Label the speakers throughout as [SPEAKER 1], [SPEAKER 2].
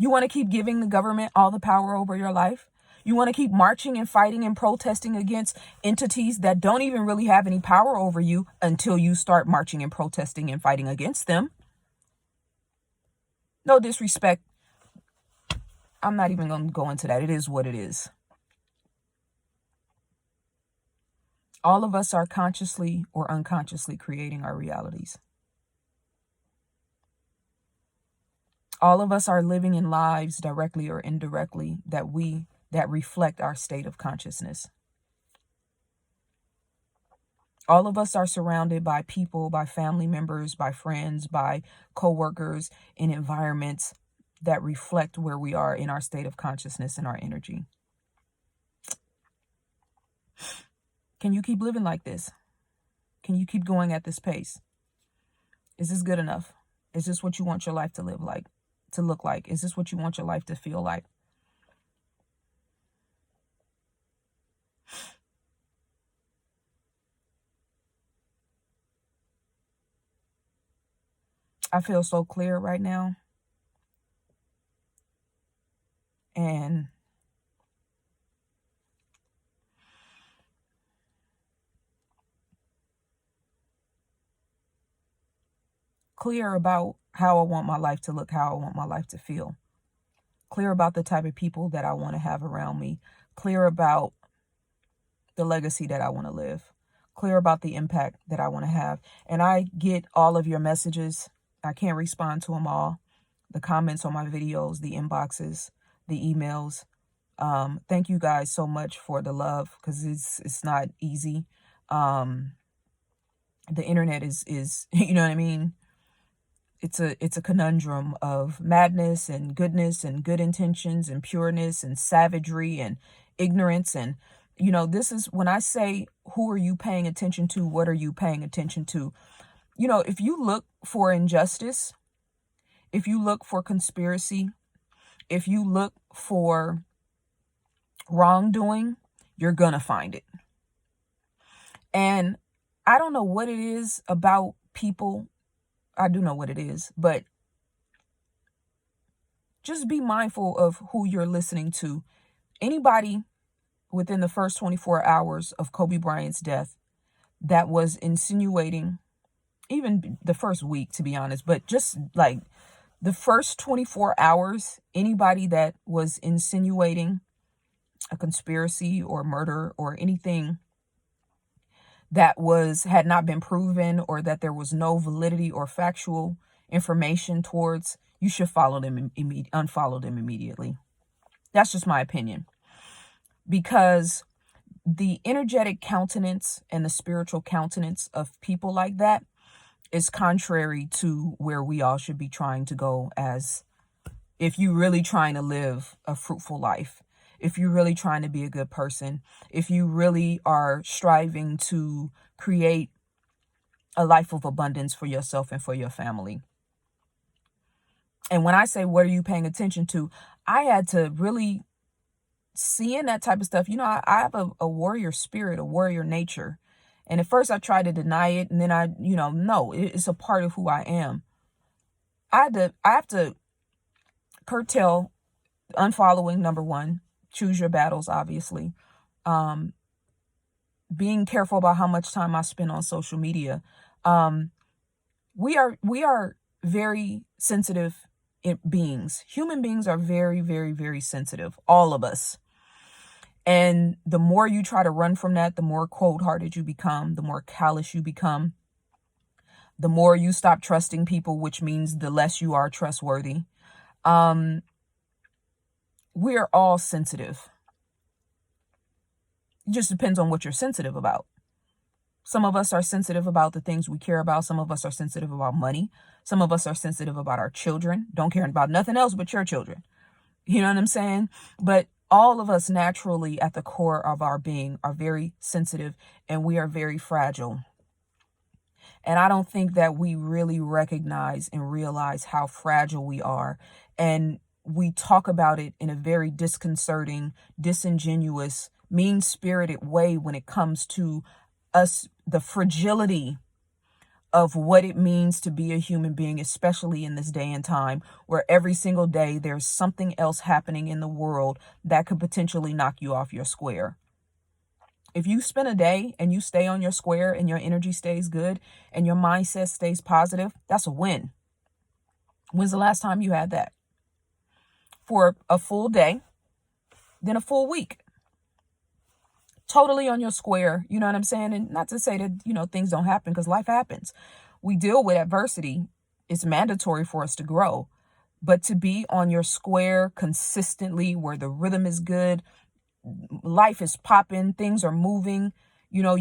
[SPEAKER 1] You want to keep giving the government all the power over your life? You want to keep marching and fighting and protesting against entities that don't even really have any power over you until you start marching and protesting and fighting against them. No disrespect. I'm not even going to go into that. It is what it is. All of us are consciously or unconsciously creating our realities. All of us are living in lives directly or indirectly that reflect our state of consciousness. All of us are surrounded by people, by family members, by friends, by coworkers, in environments that reflect where we are in our state of consciousness and our energy. Can you keep living like this? Can you keep going at this pace? Is this good enough? Is this what you want your life to live like, to look like? Is this what you want your life to feel like? I feel so clear right now. And clear about how I want my life to look, how I want my life to feel. Clear about the type of people that I want to have around me. Clear about the legacy that I want to live. Clear about the impact that I want to have. And I get all of your messages. I can't respond to them all. The comments on my videos, the inboxes, the emails. Thank you guys so much for the love, because it's not easy. The internet is you know what I mean? It's a conundrum of madness and goodness and good intentions and pureness and savagery and ignorance. And, this is when I say, who are you paying attention to? What are you paying attention to? If you look for injustice, if you look for conspiracy, if you look for wrongdoing, you're going to find it. And I don't know what it is about people. I do know what it is, but just be mindful of who you're listening to. Anybody within the first 24 hours of Kobe Bryant's death that was insinuating, even the first week, to be honest, but just like the first 24 hours, anybody that was insinuating a conspiracy or murder or anything that had not been proven, or that there was no validity or factual information towards, you should follow them unfollow them immediately. That's just my opinion. Because the energetic countenance and the spiritual countenance of people like that is contrary to where we all should be trying to go, as if you're really trying to live a fruitful life. If you're really trying to be a good person, if you really are striving to create a life of abundance for yourself and for your family. And when I say, what are you paying attention to? I had to really seeing that type of stuff. I have a warrior spirit, a warrior nature. And at first I tried to deny it. And then no, it's a part of who I am. I have to curtail unfollowing, number one. Choose your battles, obviously. Being careful about how much time I spend on social media. We are very sensitive beings. Human beings are very, very, very sensitive. All of us. And the more you try to run from that, the more cold-hearted you become, the more callous you become, the more you stop trusting people, which means the less you are trustworthy. We are all sensitive. It just depends on what you're sensitive about. Some of us are sensitive about the things we care about. Some of us are sensitive about money. Some of us are sensitive about our children. Don't care about nothing else but your children. You know what I'm saying? But all of us naturally at the core of our being are very sensitive, and we are very fragile. And I don't think that we really recognize and realize how fragile we are. And we talk about it in a very disconcerting, disingenuous, mean-spirited way when it comes to us, the fragility of what it means to be a human being, especially in this day and time where every single day there's something else happening in the world that could potentially knock you off your square. If you spend a day and you stay on your square and your energy stays good and your mindset stays positive, that's a win. When's the last time you had that? For a full day, then a full week. Totally on your square, you know what I'm saying? And not to say that, things don't happen, because life happens. We deal with adversity. It's mandatory for us to grow. But to be on your square consistently, where the rhythm is good, life is popping, things are moving, you're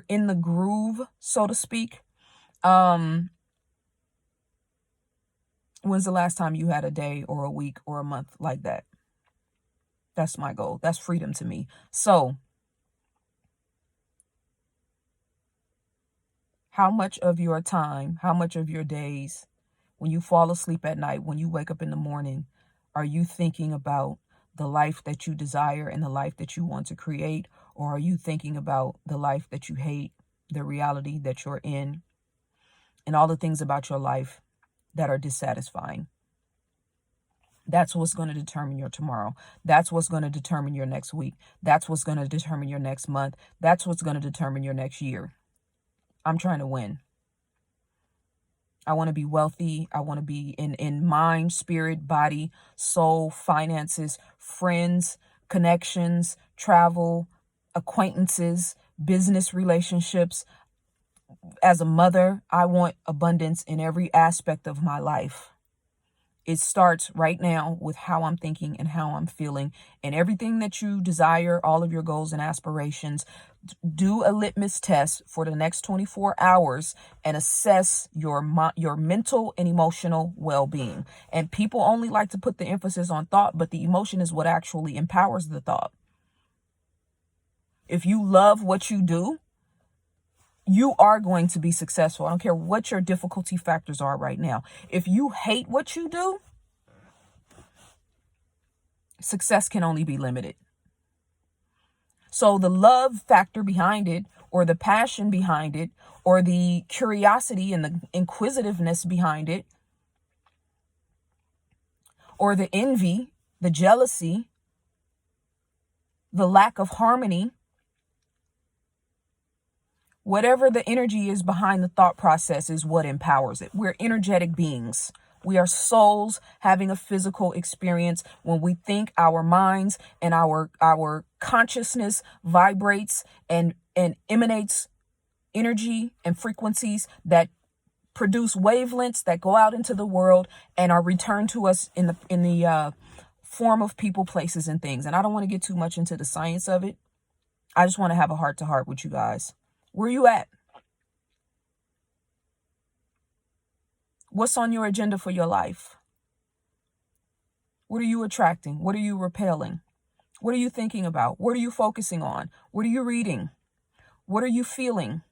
[SPEAKER 1] in the groove, so to speak. When's the last time you had a day or a week or a month like that? That's my goal. That's freedom to me. So how much of your time, how much of your days, when you fall asleep at night, when you wake up in the morning, are you thinking about the life that you desire and the life that you want to create? Or are you thinking about the life that you hate, the reality that you're in, and all the things about your life that are dissatisfying? That's what's going to determine your tomorrow. That's what's going to determine your next week. That's what's going to determine your next month. That's what's going to determine your next year. I'm trying to win. I want to be wealthy. I want to be in mind, spirit, body, soul, finances, friends, connections, travel, acquaintances, business relationships. As a mother, I want abundance in every aspect of my life. It starts right now with how I'm thinking and how I'm feeling, and everything that you desire, all of your goals and aspirations. Do a litmus test for the next 24 hours and assess your mental and emotional well-being. And people only like to put the emphasis on thought, but the emotion is what actually empowers the thought. If you love what you do, you are going to be successful. I don't care what your difficulty factors are right now. If you hate what you do, success can only be limited. So the love factor behind it, or the passion behind it, or the curiosity and the inquisitiveness behind it, or the envy, the jealousy, the lack of harmony, whatever the energy is behind the thought process is what empowers it. We're energetic beings. We are souls having a physical experience. When we think, our minds and our consciousness vibrates and emanates energy and frequencies that produce wavelengths that go out into the world and are returned to us in the form of people, places, and things. And I don't want to get too much into the science of it. I just want to have a heart to heart with you guys. Where are you at? What's on your agenda for your life? What are you attracting? What are you repelling? What are you thinking about? What are you focusing on? What are you reading? What are you feeling?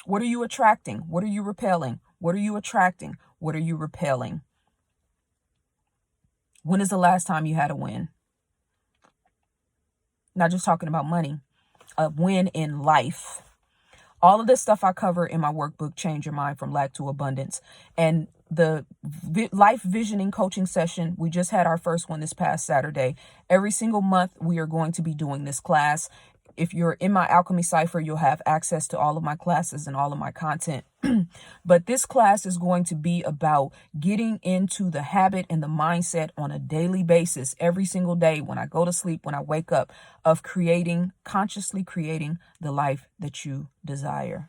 [SPEAKER 1] What are you attracting? What are you repelling? What are you attracting? What are you repelling? When is the last time you had a win? Not just talking about money, a win in life. All of this stuff I cover in my workbook, Change Your Mind from Lack to Abundance. And the life visioning coaching session, we just had our first one this past Saturday. Every single month, we are going to be doing this class. If you're in my Alchemy Cipher, you'll have access to all of my classes and all of my content. But this class is going to be about getting into the habit and the mindset on a daily basis, every single day, when I go to sleep, when I wake up, of consciously creating the life that you desire.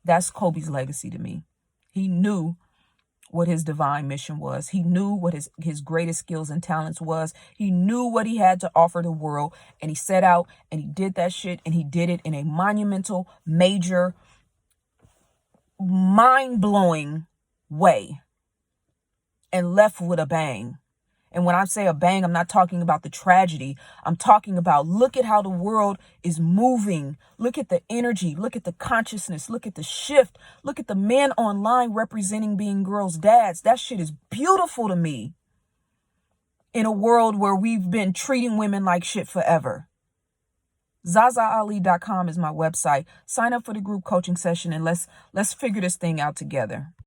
[SPEAKER 1] That's Kobe's legacy to me. He knew what his divine mission was. He knew what his greatest skills and talents was. He knew what he had to offer the world, and he set out and he did that shit, and he did it in a monumental, major, mind-blowing way, and left with a bang. And when I say a bang, I'm not talking about the tragedy. I'm talking about, look at how the world is moving. Look at the energy. Look at the consciousness. Look at the shift. Look at the men online representing being girls' dads. That shit is beautiful to me. In a world where we've been treating women like shit forever. ZaZaAli.com is my website. Sign up for the group coaching session and let's figure this thing out together.